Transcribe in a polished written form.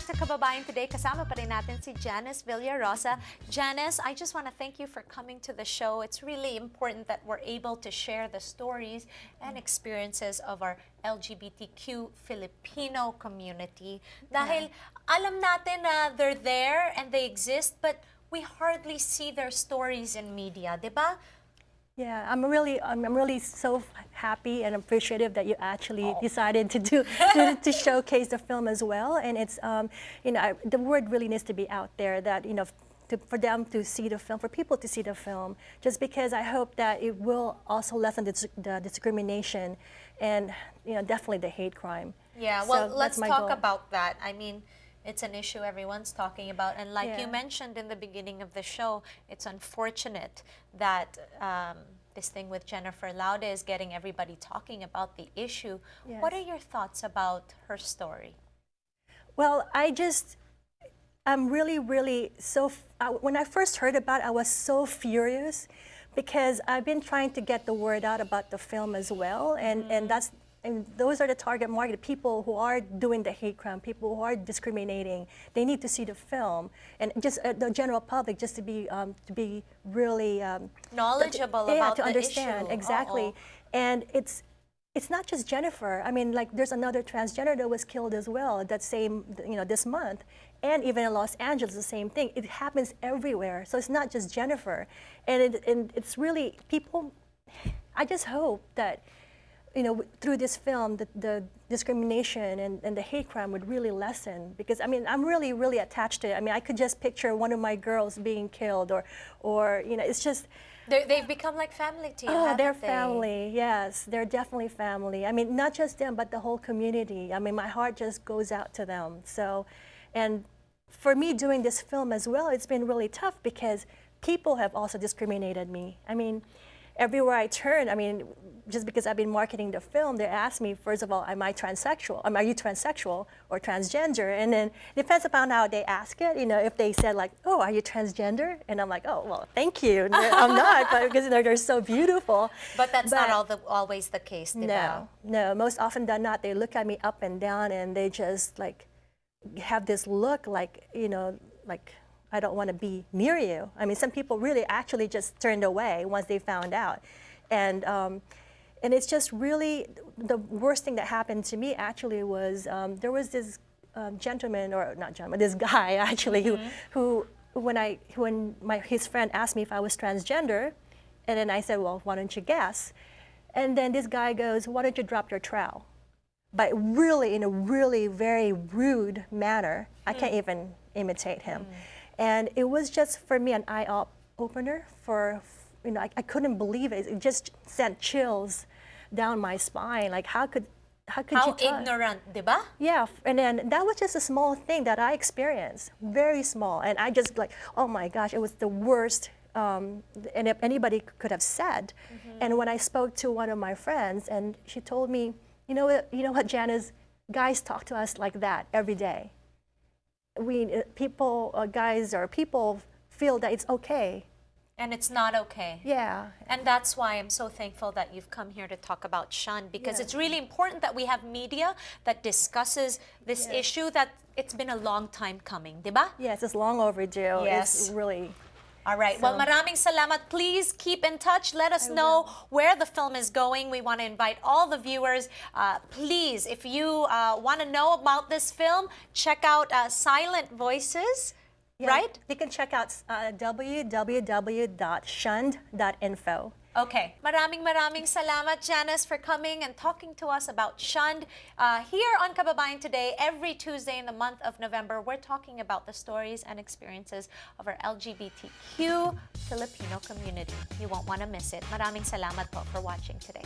to Kababayan Today. Kasama pa rin natin si Janice Villarosa. Janice, I just want to thank you for coming to the show. It's really important that we're able to share the stories and experiences of our LGBTQ Filipino community. Dahil alam natin na they're there and they exist, but we hardly see their stories in media, di ba? Yeah, I'm really so happy and appreciative that you actually decided to to showcase the film as well. And it's the word really needs to be out there that for them to see the film, for people to see the film, just because I hope that it will also lessen the discrimination and definitely the hate crime. Yeah, well, let's talk about that. I mean, it's an issue everyone's talking about, and like you mentioned in the beginning of the show, it's unfortunate that this thing with Jennifer Laude is getting everybody talking about the issue. Yes. What are your thoughts about her story? Well, I'm really when I first heard about it, I was so furious because I've been trying to get the word out about the film as well, and those are the target market, people who are doing the hate crime, people who are discriminating. They need to see the film, and just the general public, just to be really knowledgeable about to understand the issue. Exactly. And it's not just Jennifer. I mean, like there's another transgender that was killed as well that same this month, and even in Los Angeles the same thing. It happens everywhere, so it's not just Jennifer, and it's really people. I just hope that through this film, the discrimination and the hate crime would really lessen, because I mean, I'm really attached to it. I mean, I could just picture one of my girls being killed, or it's just. They've become like family to you, haven't they're they? family, yes. They're definitely family. I mean, not just them, but the whole community. I mean, my heart just goes out to them. So, and for me doing this film as well, it's been really tough because people have also discriminated me. I mean, everywhere I turn, I mean, just because I've been marketing the film, they ask me, first of all, am I transsexual? Are you transsexual or transgender? And then it depends upon how they ask it. If they said like, oh, are you transgender? And I'm like, oh, well, thank you. I'm not, but because they're so beautiful. But that's not always the case, no. Most often than not, they look at me up and down and they just like have this look like, like, I don't want to be near you. I mean, some people really actually just turned away once they found out. And it's just really, the worst thing that happened to me actually was, there was this gentleman, or not gentleman, this guy actually, who when his friend asked me if I was transgender, and then I said, well, why don't you guess? And then this guy goes, why don't you drop your trowel? But really, in a really very rude manner. I can't even imitate him. And it was just, for me, an eye-opener for, I couldn't believe it. It just sent chills down my spine. Like, how could you How ignorant, diba? Yeah, and then that was just a small thing that I experienced, very small. And I just like, oh my gosh, it was the worst, and if anybody could have said. And when I spoke to one of my friends, and she told me, you know what, Janice, guys talk to us like that every day. Guys or people feel that it's okay. And it's not okay. Yeah. And that's why I'm so thankful that you've come here to talk about Shunned, because it's really important that we have media that discusses this issue that it's been a long time coming, diba? Yes, it's long overdue. Yes. It's really. All right. Well, maraming salamat. Please keep in touch. Let us know where the film is going. We want to invite all the viewers. Please, if you want to know about this film, check out Silent Voices, right? You can check out www.shunned.info. Okay. Maraming salamat, Janice, for coming and talking to us about Shunned. Here on Kababayan Today, every Tuesday in the month of November, we're talking about the stories and experiences of our LGBTQ Filipino community. You won't want to miss it. Maraming salamat po for watching today.